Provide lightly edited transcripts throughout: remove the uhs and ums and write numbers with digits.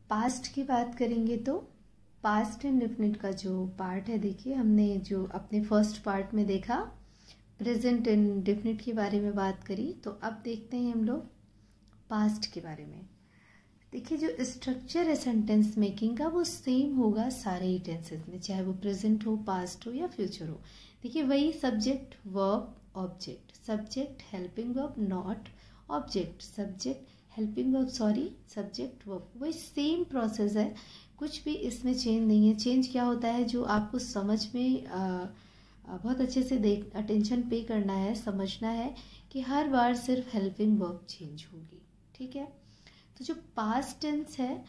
Past की बात करेंगे तो पास्ट इंडेफिनिट का जो पार्ट है, देखिए हमने जो अपने फर्स्ट पार्ट में देखा प्रेजेंट इंडेफिनिट के बारे में बात करी, तो अब देखते हैं हम लोग पास्ट के बारे में। देखिए जो स्ट्रक्चर है सेंटेंस मेकिंग का वो सेम होगा सारे ही टेंसेस में, चाहे वो प्रेजेंट हो, पास्ट हो या फ्यूचर हो। देखिए वही subject verb object, subject helping verb not object, subject helping verb sorry subject verb, वही सेम प्रोसेस है, कुछ भी इसमें चेंज नहीं है। चेंज क्या होता है जो आपको समझ में बहुत अच्छे से अटेंशन पे करना है, समझना है कि हर बार सिर्फ हेल्पिंग वर्ब चेंज होगी, ठीक है। तो जो पास्ट टेंस है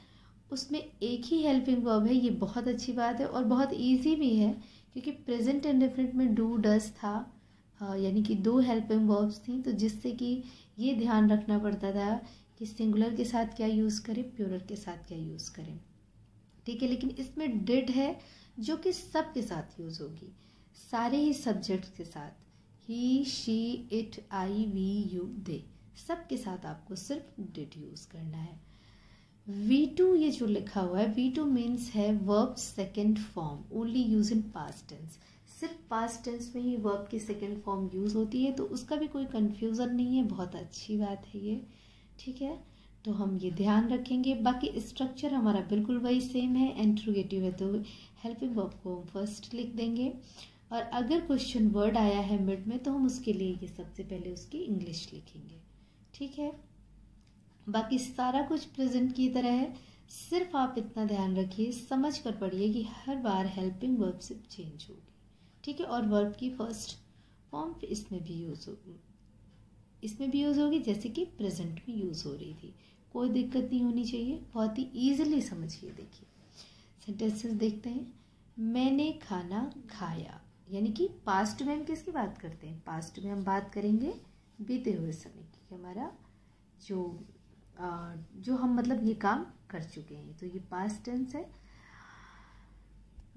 उसमें एक ही हेल्पिंग वर्ब है, ये बहुत अच्छी बात है और बहुत इजी भी है, क्योंकि प्रेजेंट इंडेफिनिट में डू डज था, यानी कि 2 हेल्पिंग वर्ब्स थी, तो जिससे कि ये ध्यान रखना पड़ता था कि सिंगुलर के साथ क्या यूज़ करें, प्लूरल के साथ क्या यूज़ करें, ठीक है। लेकिन इसमें डिड है जो कि सब के साथ यूज़ होगी, सारे ही सब्जेक्ट्स के साथ, he she it I we you they, सब के साथ आपको सिर्फ डिड यूज़ करना है। V2 ये जो लिखा हुआ है, V2 मीन्स है verb second form, only use in past tense, सिर्फ पास्ट टेंस में ही वर्ब की सेकेंड फॉर्म यूज़ होती है, तो उसका भी कोई कन्फ्यूज़न नहीं है, बहुत अच्छी बात है ये, ठीक है। तो हम ये ध्यान रखेंगे। बाकी स्ट्रक्चर हमारा बिल्कुल वही सेम है, इंट्रोगेटिव है तो हेल्पिंग वर्ब को हम फर्स्ट लिख देंगे, और अगर क्वेश्चन वर्ड आया है मिड में तो हम उसके लिए ये सबसे पहले उसकी इंग्लिश लिखेंगे, ठीक है। बाकी सारा कुछ प्रेजेंट की तरह है, सिर्फ आप इतना ध्यान रखिए, समझ कर पढ़िए कि हर बार हेल्पिंग वर्ब से चेंज होगी, ठीक है। और वर्ब की फर्स्ट फॉर्म इसमें भी यूज़ होगी, इसमें भी यूज़ होगी जैसे कि प्रेजेंट में यूज़ हो रही थी, कोई दिक्कत नहीं होनी चाहिए, बहुत ही ईजिली समझिए। देखिए सेंटेंसेस देखते हैं। मैंने खाना खाया, यानी कि पास्ट में हम किसकी बात करते हैं, पास्ट में हम बात करेंगे बीते हुए समय की, हमारा जो हम मतलब ये काम कर चुके हैं, तो ये पास्ट टेंस है।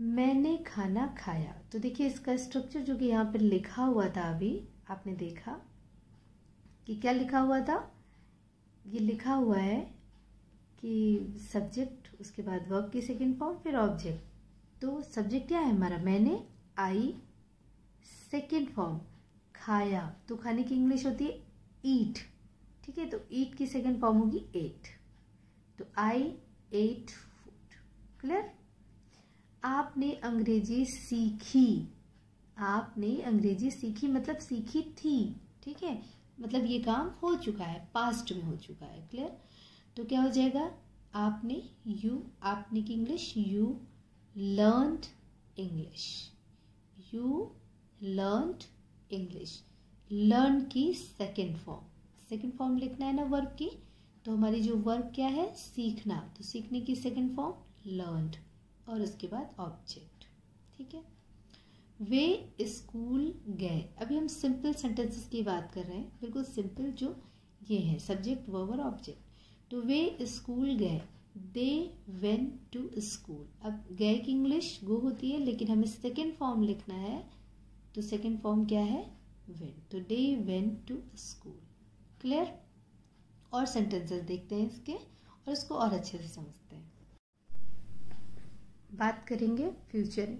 मैंने खाना खाया, तो देखिए इसका स्ट्रक्चर जो कि यहाँ पे लिखा हुआ था, अभी आपने देखा कि क्या लिखा हुआ था, ये लिखा हुआ है कि सब्जेक्ट, उसके बाद वर्ब की सेकेंड फॉर्म, फिर ऑब्जेक्ट। तो सब्जेक्ट क्या है हमारा, मैंने, आई, सेकेंड फॉर्म खाया, तो खाने की इंग्लिश होती है ईट, ठीक है। तो ईट की सेकेंड फॉर्म होगी एट, तो आई एट फूड, क्लियर। आपने अंग्रेजी सीखी, आपने अंग्रेजी सीखी मतलब सीखी थी, ठीक है, मतलब ये काम हो चुका है, पास्ट में हो चुका है, क्लियर। तो क्या हो जाएगा, आपने, यू, आपने की English you learned English, you learned English, learn की सेकेंड फॉर्म, सेकेंड फॉर्म लिखना है ना वर्ब की, तो हमारी जो वर्ब क्या है, सीखना, तो सीखने की सेकेंड फॉर्म लर्नड, और उसके बाद ऑब्जेक्ट, ठीक है। वे स्कूल गए, अभी हम सिंपल सेंटेंसेस की बात कर रहे हैं, बिल्कुल सिंपल, जो ये है सब्जेक्ट वर्ब और ऑब्जेक्ट। तो वे स्कूल गए, दे वेंट टू स्कूल, अब गए की इंग्लिश गो होती है, लेकिन हमें सेकेंड फॉर्म लिखना है, तो सेकेंड फॉर्म क्या है, वेंट, तो they went to school, clear. और सेंटेंसेस देखते हैं इसके, और इसको और अच्छे से समझते हैं। बात करेंगे फ्यूचर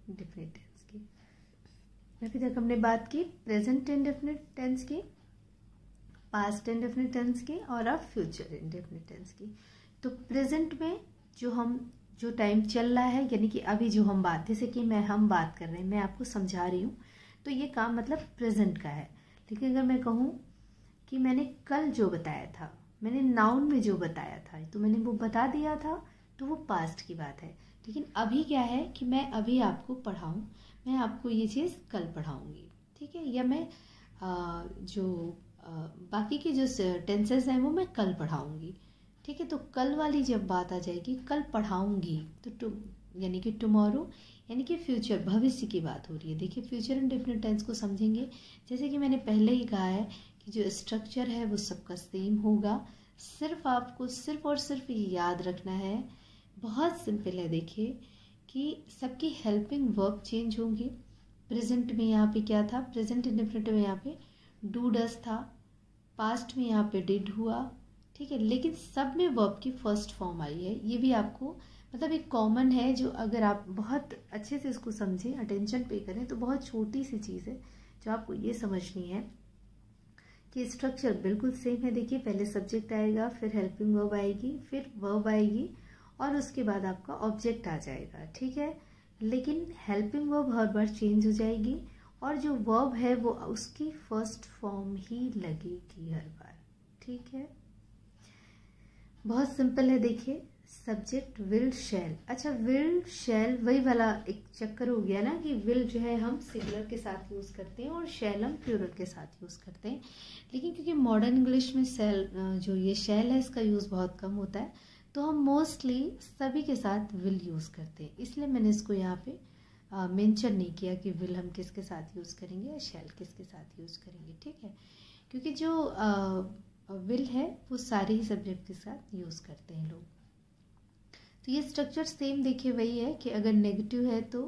इंडेफिनिट टेंस की। अभी तक हमने बात की प्रेजेंट इंडेफिनिट टेंस की, पास्ट इंडेफिनिट टेंस की, और अब फ्यूचर इंडेफिनिट टेंस की। तो प्रेजेंट में जो टाइम चल रहा है, यानी कि अभी जो हम बात, जैसे कि हम बात कर रहे हैं, मैं आपको समझा रही हूँ, तो ये काम मतलब प्रेजेंट का है। लेकिन अगर मैं कहूँ कि मैंने कल जो बताया था, मैंने नाउन में जो बताया था, तो मैंने वो बता दिया था, तो वो पास्ट की बात है। लेकिन अभी क्या है कि मैं अभी आपको पढ़ाऊँ, मैं आपको ये चीज़ कल पढ़ाऊँगी, ठीक है, या मैं बाकी की जो टेंसेस हैं वो मैं कल पढ़ाऊँगी, ठीक है। तो कल वाली जब बात आ जाएगी, कल पढ़ाऊँगी, तो यानी कि टुमारो, यानी कि फ्यूचर, भविष्य की बात हो रही है। देखिए फ्यूचर इंडेफिनिट टेंस को समझेंगे, जैसे कि मैंने पहले ही कहा है कि जो स्ट्रक्चर है वो सबका सेम होगा, सिर्फ आपको सिर्फ और सिर्फ ये याद रखना है, बहुत सिंपल है। देखिए कि सबकी हेल्पिंग वर्ब चेंज होंगी। प्रेजेंट में यहाँ पे क्या था, प्रेजेंट इंडेफिनिट में यहाँ पे डू डज था, पास्ट में यहाँ पे डिड हुआ, ठीक है, लेकिन सब में वर्ब की फर्स्ट फॉर्म आई है। ये भी आपको मतलब एक कॉमन है, जो अगर आप बहुत अच्छे से इसको समझें, अटेंशन पे करें, तो बहुत छोटी सी चीज़ है जो आपको ये समझनी है कि स्ट्रक्चर बिल्कुल सेम है। देखिए, पहले सब्जेक्ट आएगा, फिर हेल्पिंग वर्ब आएगी, फिर वर्ब आएगी और उसके बाद आपका ऑब्जेक्ट आ जाएगा। ठीक है, लेकिन हेल्पिंग वर्ब हर बार चेंज हो जाएगी और जो वर्ब है वो उसकी फर्स्ट फॉर्म ही लगेगी हर बार। ठीक है, बहुत सिंपल है। देखिए, सब्जेक्ट विल शैल। अच्छा, विल शैल वही वाला एक चक्कर हो गया ना कि विल जो है हम सिंगुलर के साथ यूज़ करते हैं और शैल हम प्लूरल के साथ यूज़ करते हैं। लेकिन क्योंकि मॉडर्न इंग्लिश में जो ये शैल है इसका यूज़ बहुत कम होता है, तो हम मोस्टली सभी के साथ विल यूज़ करते हैं। इसलिए मैंने इसको यहाँ पे मेंशन नहीं किया कि विल हम किसके साथ यूज़ करेंगे या शैल किसके साथ यूज़ करेंगे। ठीक है, क्योंकि जो विल है वो सारे ही सब्जेक्ट के साथ यूज़ करते हैं लोग। तो ये स्ट्रक्चर सेम देखिए वही है कि अगर नेगेटिव है तो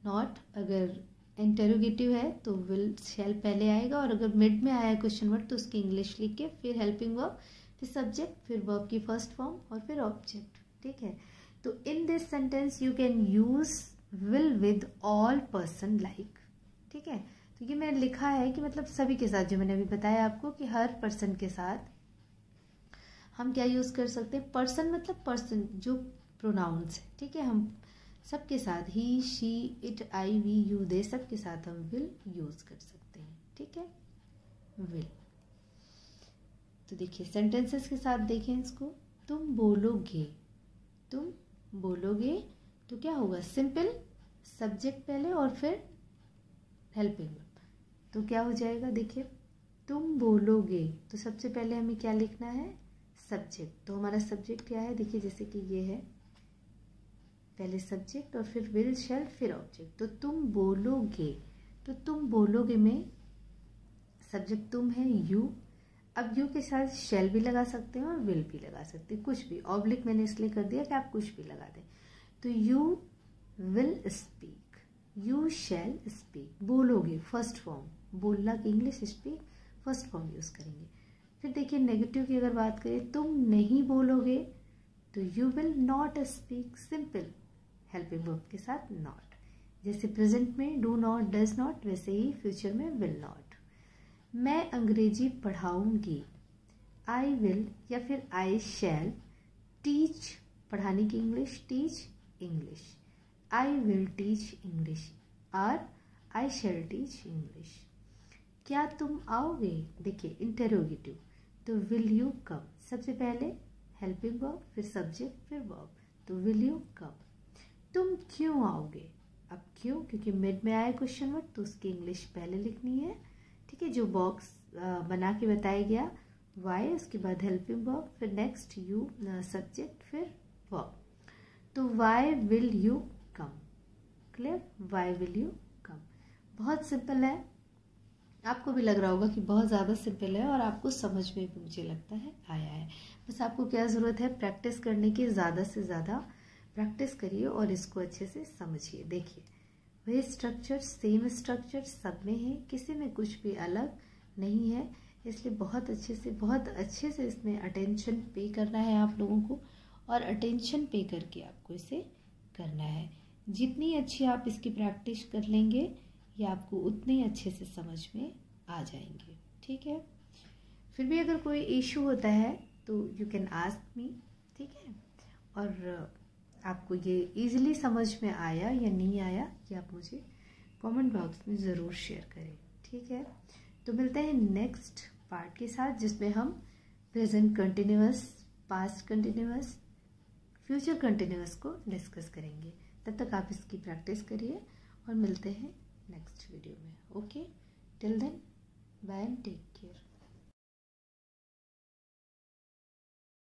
नॉट, अगर इंटेरोगेटिव है तो विल शैल पहले आएगा, और अगर मिड में आया है क्वेश्चन वर्ड तो उसकी इंग्लिश लिख के फिर हेल्पिंग वर्ब, फिर सब्जेक्ट, फिर वर्ब की फर्स्ट फॉर्म और फिर ऑब्जेक्ट। ठीक है, तो in this sentence you can use will with all person like. ठीक है, तो ये मैंने लिखा है कि मतलब सभी के साथ, जो मैंने अभी बताया आपको कि हर पर्सन के साथ हम क्या यूज कर सकते हैं। पर्सन मतलब पर्सन जो प्रोनाउंस है। ठीक है, हम सबके साथ he, she, it, I, we, you, they, सबके साथ हम विल यूज कर सकते हैं। ठीक है, विल। तो देखिए सेंटेंसेस के साथ देखें इसको। तुम बोलोगे, तुम बोलोगे तो क्या होगा, सिंपल सब्जेक्ट पहले और फिर हेल्पिंग वर्ब, तो क्या हो जाएगा। देखिए, तुम बोलोगे तो सबसे पहले हमें क्या लिखना है, सब्जेक्ट। तो हमारा सब्जेक्ट क्या है, देखिए जैसे कि ये है, पहले सब्जेक्ट और फिर विल शैल फिर ऑब्जेक्ट। तो तुम बोलोगे, तो तुम बोलोगे में सब्जेक्ट तुम है, यू। अब यू के साथ शैल भी लगा सकते हैं और विल भी लगा सकते हैं, कुछ भी। ऑब्लिक मैंने इसलिए कर दिया कि आप कुछ भी लगा दें। तो you will speak, you shall speak. बोलोगे फर्स्ट फॉर्म, बोलना की English, speak first form use करेंगे। फिर देखिए नेगेटिव की अगर बात करें, तुम नहीं बोलोगे तो you will not speak, simple helping verb के साथ नॉट। जैसे प्रेजेंट में डू नॉट, डज नॉट, वैसे ही फ्यूचर में विल नॉट। मैं अंग्रेजी पढ़ाऊंगी, आई विल या फिर आई शैल टीच, पढ़ाने की English, teach English. I will teach English और आई शैल टीच इंग्लिश। क्या तुम आओगे, देखिए इंटेरोगेटिव, तो विल यू कम, सबसे पहले हेल्पिंग वर्ब फिर सब्जेक्ट फिर वर्ब, तो विल यू कम। तुम क्यों आओगे, अब क्यों, क्योंकि मिड में आया क्वेश्चन वर्ड तो उसकी इंग्लिश पहले लिखनी है। ठीक है, जो बॉक्स बना के बताया गया, वाई, उसके बाद हेल्पिंग वर्ब, फिर नेक्स्ट यू, सब्जेक्ट, फिर वर्ब। तो why will you come, clear, why will you come. बहुत सिंपल है, आपको भी लग रहा होगा कि बहुत ज़्यादा सिंपल है और आपको समझ में भी मुझे लगता है आया है। बस आपको क्या ज़रूरत है, प्रैक्टिस करने की, ज़्यादा से ज़्यादा प्रैक्टिस करिए और इसको अच्छे से समझिए। देखिए वही स्ट्रक्चर, सेम स्ट्रक्चर सब में है, किसी में कुछ भी अलग नहीं है, इसलिए बहुत अच्छे से इसमें अटेंशन पे करना है आप लोगों को, और अटेंशन पे करके आपको इसे करना है। जितनी अच्छी आप इसकी प्रैक्टिस कर लेंगे, ये आपको उतने ही अच्छे से समझ में आ जाएंगे। ठीक है, फिर भी अगर कोई इशू होता है तो यू कैन आस्क मी। ठीक है, और आपको ये इजीली समझ में आया या नहीं आया, ये आप मुझे कमेंट बॉक्स में ज़रूर शेयर करें। ठीक है, तो मिलते हैं नेक्स्ट पार्ट के साथ, जिसमें हम present continuous, past continuous, future continuous को डिस्कस करेंगे। तब तक आप इसकी प्रैक्टिस करिए और मिलते हैं नेक्स्ट वीडियो में। Okay, till then bye and take care.